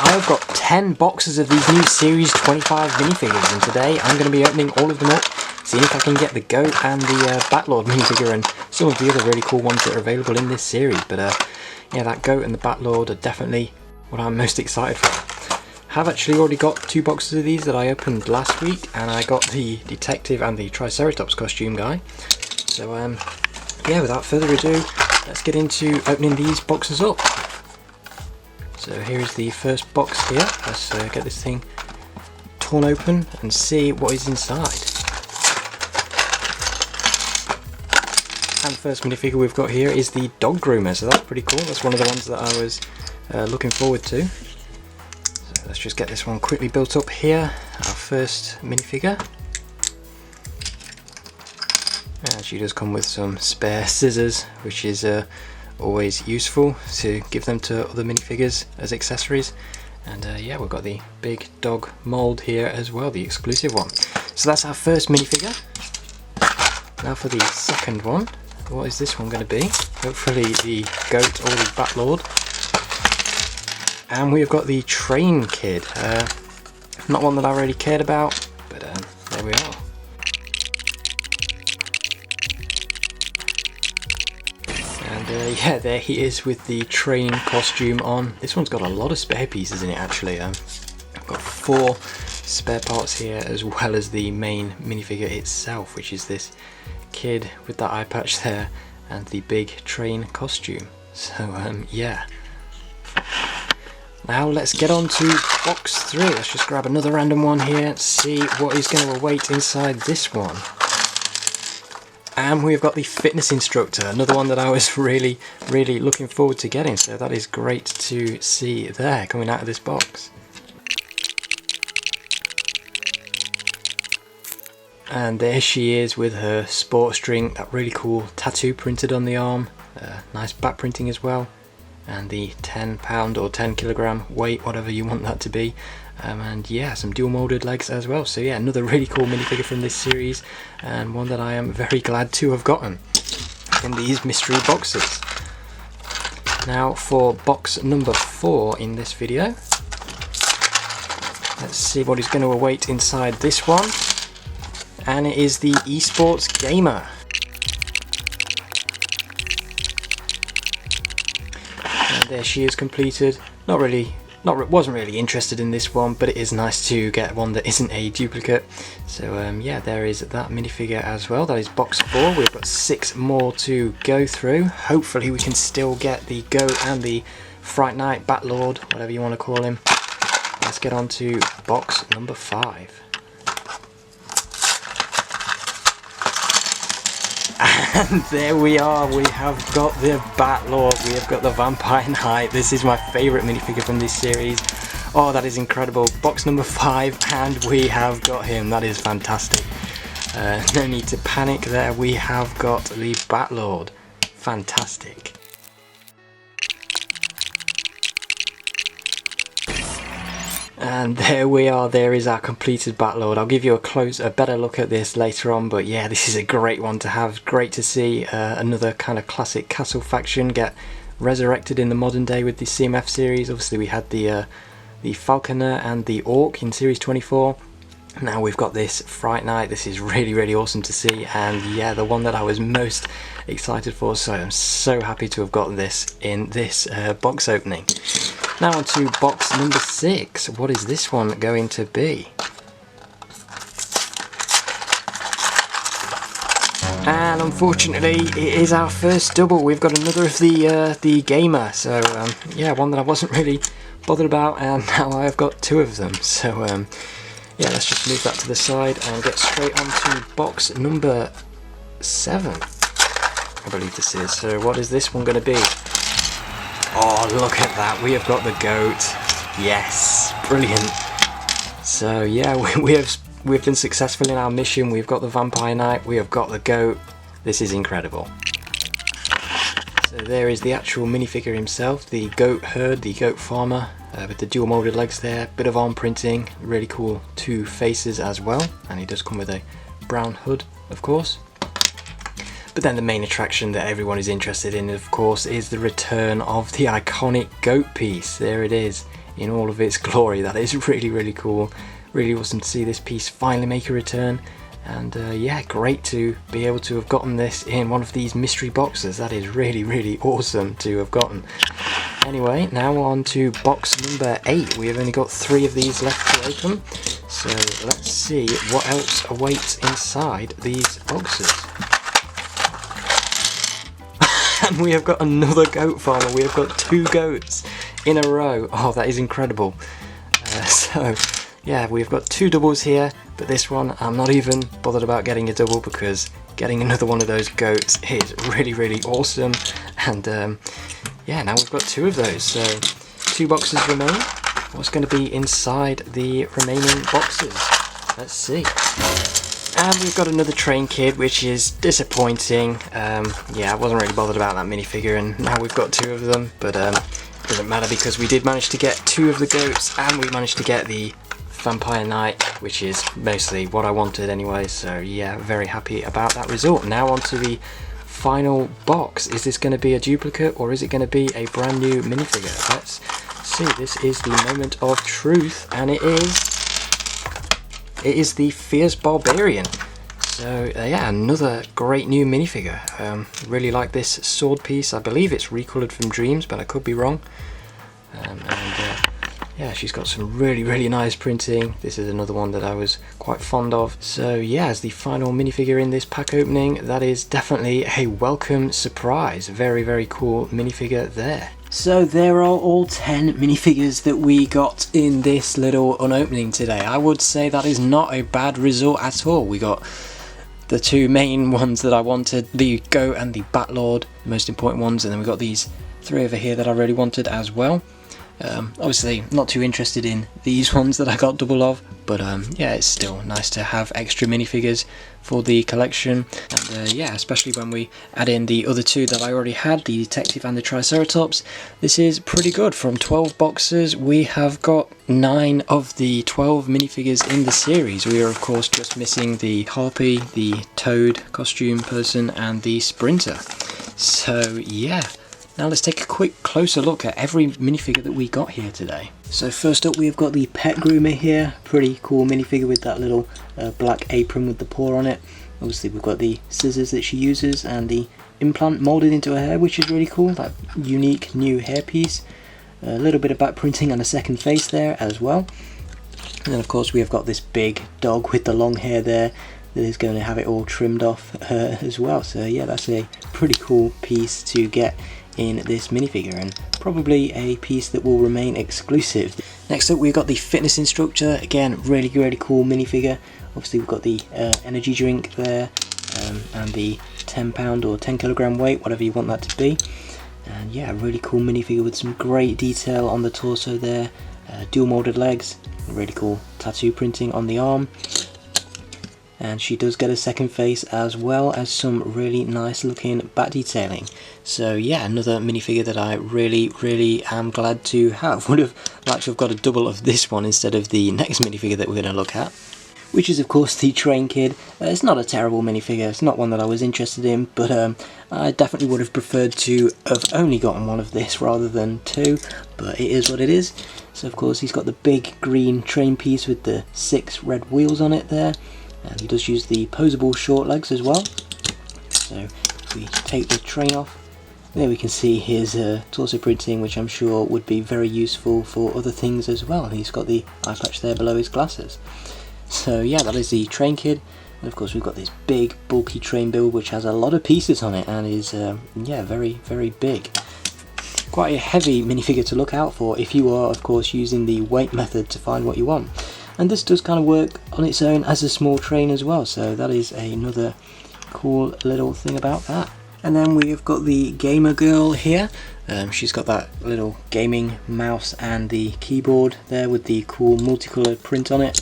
I've got 10 boxes of these new Series 25 minifigures, and today I'm going to be opening all of them up, seeing if I can get the GOAT and the MacLeod minifigure and some of the other really cool ones that are available in this series. But yeah, that GOAT and the MacLeod are definitely what I'm most excited for. I have actually already got 2 boxes of these that I opened last week, and I got the Detective and the Triceratops costume guy. So yeah, without further ado, let's get into opening these boxes up. So here is the first box here. Let's get this thing torn open and see what is inside. And the first minifigure we've got here is the dog groomer, so that's pretty cool. That's one of the ones that I was looking forward to. So let's just get this one quickly built up here. Our first minifigure. And she does come with some spare scissors, which is always useful to give them to other minifigures as accessories. And yeah, we've got the big dog mold here as well, the exclusive one. So that's our first minifigure. Now for the second one, what is this one going to be? Hopefully the GOAT or the MacLeod. And we've got the Train Kid. Not one that I really cared about, but there we are. And yeah, there he is with the train costume on. This one's got a lot of spare pieces in it actually. I've got 4 spare parts here, as well as the main minifigure itself, which is this kid with that eye patch there and the big train costume. So yeah. Now let's get on to box 3. Let's just grab another random one here and see what is going to await inside this one. And we've got the fitness instructor, another one that I was really looking forward to getting, so that is great to see there coming out of this box. And there she is with her sports drink, that really cool tattoo printed on the arm, nice back printing as well, and the 10 pound or 10 kilogram weight, whatever you want that to be. And yeah, some dual molded legs as well. So yeah, another really cool minifigure from this series, and one that I am very glad to have gotten in these mystery boxes. Now for box number 4 in this video, let's see what is going to await inside this one. And it is the esports gamer. And there she is completed. Wasn't really interested in this one, but it is nice to get one that isn't a duplicate. So yeah, there is that minifigure as well. That is box 4. We've got 6 more to go through. Hopefully we can still get the GOAT and the Fright Night MacLeod, whatever you want to call him. Let's get on to box number 5. And there we are, we have got the MacLeod, we have got the Vampire Knight. This is my favourite minifigure from this series. Oh, that is incredible. Box number 5, and we have got him. That is fantastic. No need to panic there, we have got the MacLeod. Fantastic. And there we are, there is our completed MacLeod. I'll give you a better look at this later on, but yeah, this is a great one to have. Great to see another kind of classic castle faction get resurrected in the modern day with the CMF series. Obviously we had the Falconer and the Orc in series 24. Now we've got this Fright Night. This is really awesome to see, and yeah, the one that I was most excited for, so I'm so happy to have gotten this in this box opening. Now on to box number 6. What is this one going to be? And unfortunately it is our first double. We've got another of the gamer, so yeah, one that I wasn't really bothered about, and now I've got 2 of them. So yeah, let's just move that to the side and get straight on to box number 7, I believe this is. So what is this one going to be? Oh, look at that, we have got the GOAT. Yes, brilliant. So yeah, we've been successful in our mission. We've got the Vampire Knight, we have got the GOAT. This is incredible. So there is the actual minifigure himself, the goat herd, the goat farmer, with the dual molded legs there, bit of arm printing, really cool 2 faces as well, and he does come with a brown hood, of course. But then the main attraction that everyone is interested in, of course, is the return of the iconic goat piece. There it is, in all of its glory. That is really cool. Really awesome to see this piece finally make a return. And yeah, great to be able to have gotten this in one of these mystery boxes. That is really awesome to have gotten. Anyway, now on to box number 8. We have only got 3 of these left to open. So let's see what else awaits inside these boxes. And we have got another goat farmer. We have got 2 goats in a row. Oh, that is incredible. So yeah, we've got 2 doubles here, but this one I'm not even bothered about getting a double because getting another one of those goats is really awesome. And yeah, now we've got 2 of those, so 2 boxes remain. What's going to be inside the remaining boxes? Let's see. And we've got another train kid, which is disappointing. Yeah, I wasn't really bothered about that minifigure, and now we've got 2 of them, but it doesn't matter because we did manage to get 2 of the goats, and we managed to get the Vampire Knight, which is mostly what I wanted anyway, so yeah, very happy about that result. Now on to the final box. Is this going to be a duplicate or is it going to be a brand new minifigure? Let's see. This is the moment of truth, and it is the Fierce Barbarian. So yeah, another great new minifigure. Really like this sword piece. I believe it's recolored from Dreams, but I could be wrong. Yeah, she's got some really nice printing. This is another one that I was quite fond of. So yeah, as the final minifigure in this pack opening, that is definitely a welcome surprise. Very cool minifigure there. So there are all 10 minifigures that we got in this little unopening today. I would say that is not a bad result at all. We got the 2 main ones that I wanted, the Goat and the MacLeod, the most important ones, and then we got these 3 over here that I really wanted as well. Obviously not too interested in these ones that I got double of, but yeah, it's still nice to have extra minifigures for the collection. And yeah, especially when we add in the other 2 that I already had, the Detective and the Triceratops, this is pretty good. From 12 boxes we have got 9 of the 12 minifigures in the series. We are of course just missing the Harpy, the Toad costume person, and the Sprinter. So yeah, now let's take a quick closer look at every minifigure that we got here today. So first up we've got the Pet Groomer here. Pretty cool minifigure with that little black apron with the paw on it. Obviously we've got the scissors that she uses and the implant moulded into her hair, which is really cool. That unique new hairpiece. A little bit of back printing and a second face there as well. And then of course we have got this big dog with the long hair there that is going to have it all trimmed off as well. So yeah, that's a pretty cool piece to get in this minifigure, and probably a piece that will remain exclusive. Next up we've got the fitness instructor. Again, really cool minifigure. Obviously we've got the energy drink there, and the 10 pound or 10 kilogram weight, whatever you want that to be. And yeah, really cool minifigure with some great detail on the torso there, dual molded legs, really cool tattoo printing on the arm. And she does get a second face as well as some really nice looking back detailing. So yeah, another minifigure that I really am glad to have. Would have liked to have got a double of this one instead of the next minifigure that we're going to look at, which is of course the Train Kid. It's not a terrible minifigure, it's not one that I was interested in, but I definitely would have preferred to have only gotten one of this rather than 2, but it is what it is. So of course he's got the big green train piece with the 6 red wheels on it there. And he does use the posable short legs as well. So if we take the train off, there we can see his torso printing, which I'm sure would be very useful for other things as well. He's got the eye patch there below his glasses. So yeah, that is the Train Kid. And of course we've got this big bulky train build which has a lot of pieces on it and is yeah, very big. Quite a heavy minifigure to look out for if you are of course using the weight method to find what you want. And this does kind of work on its own as a small train as well, so that is another cool little thing about that. And then we've got the Gamer Girl here. She's got that little gaming mouse and the keyboard there with the cool multicoloured print on it.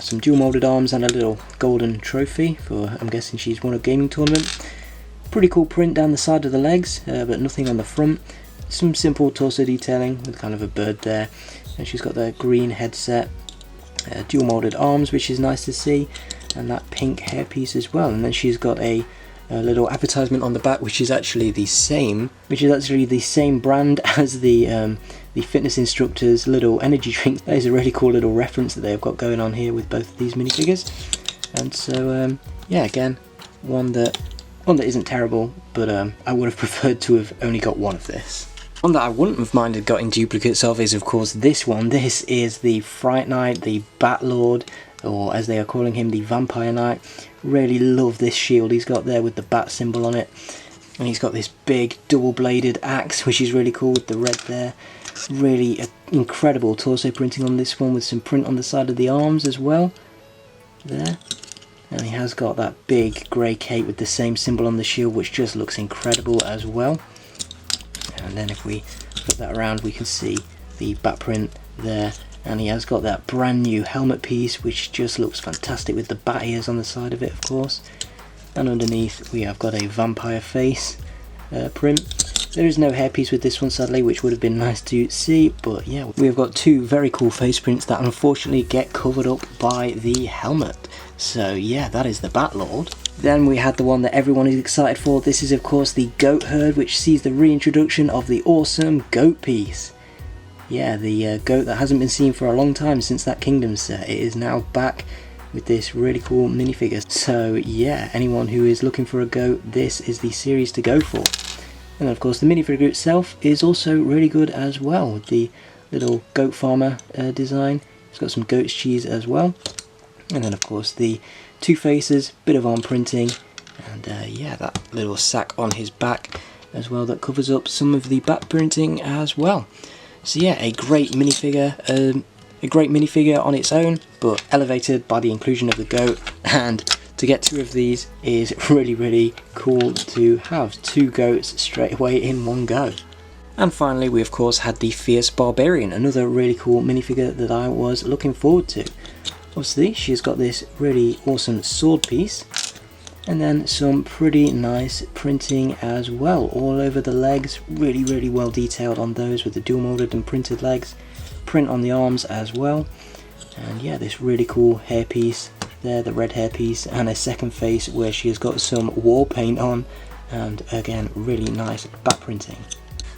Some dual moulded arms and a little golden trophy for, I'm guessing she's won a gaming tournament. Pretty cool print down the side of the legs, but nothing on the front. Some simple torso detailing with kind of a bird there. And she's got the green headset. Dual moulded arms, which is nice to see, and that pink hairpiece as well. And then she's got a a little advertisement on the back, which is actually the same brand as the fitness instructor's little energy drink. That is a really cool little reference that they've got going on here with both of these minifigures. And so yeah, again, one that isn't terrible, but I would have preferred to have only got one of this. One that I wouldn't have minded getting duplicates of is of course this one. This is the Fright Knight, the Bat Lord, or as they are calling him, the Vampire Knight. Really love this shield he's got there with the bat symbol on it. And he's got this big double-bladed axe, which is really cool with the red there. Really incredible torso printing on this one with some print on the side of the arms as well. There. And he has got that big grey cape with the same symbol on the shield, which just looks incredible as well. And then if we flip that around, we can see the bat print there. And he has got that brand new helmet piece, which just looks fantastic with the bat ears on the side of it, of course. And underneath we have got a vampire face print. There is no hairpiece with this one, sadly, which would have been nice to see, but yeah, we've got two very cool face prints that unfortunately get covered up by the helmet. So yeah, that is the Bat Lord. Then we had the one that everyone is excited for. This is of course the Goat Herd, which sees the reintroduction of the awesome goat piece. Yeah, the goat that hasn't been seen for a long time since that Kingdom set. It is now back with this really cool minifigure. So yeah, anyone who is looking for a goat, this is the series to go for. And then of course the minifigure itself is also really good as well, with the little goat farmer design. It's got some goat's cheese as well. And then of course the two faces, bit of arm printing, and yeah, that little sack on his back as well that covers up some of the back printing as well. So yeah, a great minifigure on its own, but elevated by the inclusion of the goat. And to get two of these is really cool to have two goats straight away in one go. And finally we of course had the Fierce Barbarian, another really cool minifigure that I was looking forward to. Obviously she's got this really awesome sword piece, and then some pretty nice printing as well all over the legs. Really well detailed on those with the dual molded and printed legs. Print on the arms as well. And yeah, this really cool hairpiece there, the red hairpiece, and a second face where she has got some wall paint on, and again really nice back printing.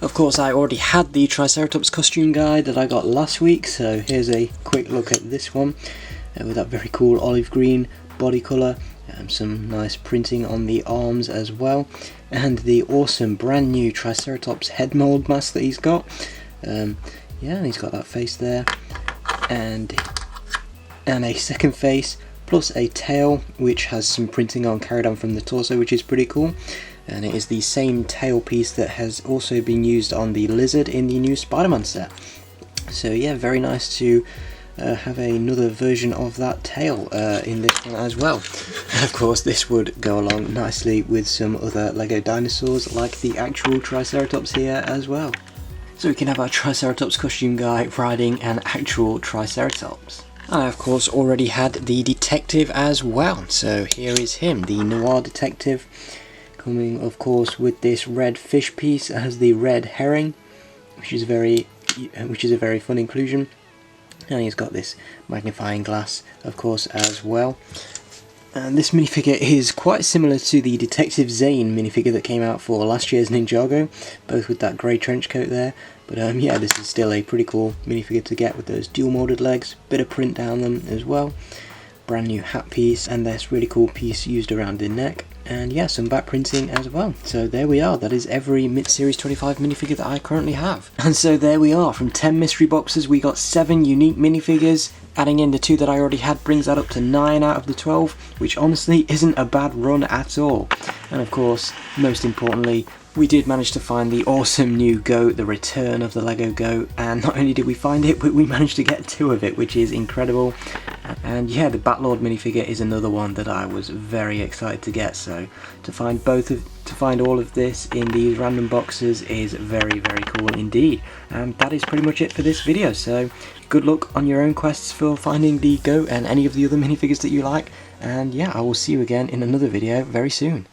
Of course I already had the Triceratops costume guide that I got last week, so here's a quick look at this one with that very cool olive green body colour, and some nice printing on the arms as well, and the awesome brand new Triceratops head mold mask that he's got. Yeah, he's got that face there, and a second face plus a tail which has some printing on carried on from the torso, which is pretty cool. And it is the same tail piece that has also been used on the lizard in the new Spider-Man set. So yeah, very nice to have another version of that tail in this one as well. And of course this would go along nicely with some other LEGO dinosaurs like the actual Triceratops here as well. So we can have our Triceratops costume guy riding an actual Triceratops. I of course already had the detective as well, so here is him, the noir detective, coming of course with this red fish piece as the red herring, which is a very fun inclusion. And he's got this magnifying glass of course as well. And this minifigure is quite similar to the Detective Zane minifigure that came out for last year's Ninjago, both with that grey trench coat there. But yeah, this is still a pretty cool minifigure to get with those dual molded legs, bit of print down them as well. Brand new hat piece, and this really cool piece used around the neck. And yeah, some back printing as well. So there we are, that is every Mid-Series 25 minifigure that I currently have. And so there we are, from 10 mystery boxes we got 7 unique minifigures. Adding in the 2 that I already had brings that up to 9 out of the 12, which honestly isn't a bad run at all. And of course, most importantly, we did manage to find the awesome new goat, the return of the LEGO goat, and not only did we find it, but we managed to get 2 of it, which is incredible. And yeah, the Bat Lord minifigure is another one that I was very excited to get, so to find all of this in these random boxes is very cool indeed. And that is pretty much it for this video, so good luck on your own quests for finding the goat and any of the other minifigures that you like, and yeah, I will see you again in another video very soon.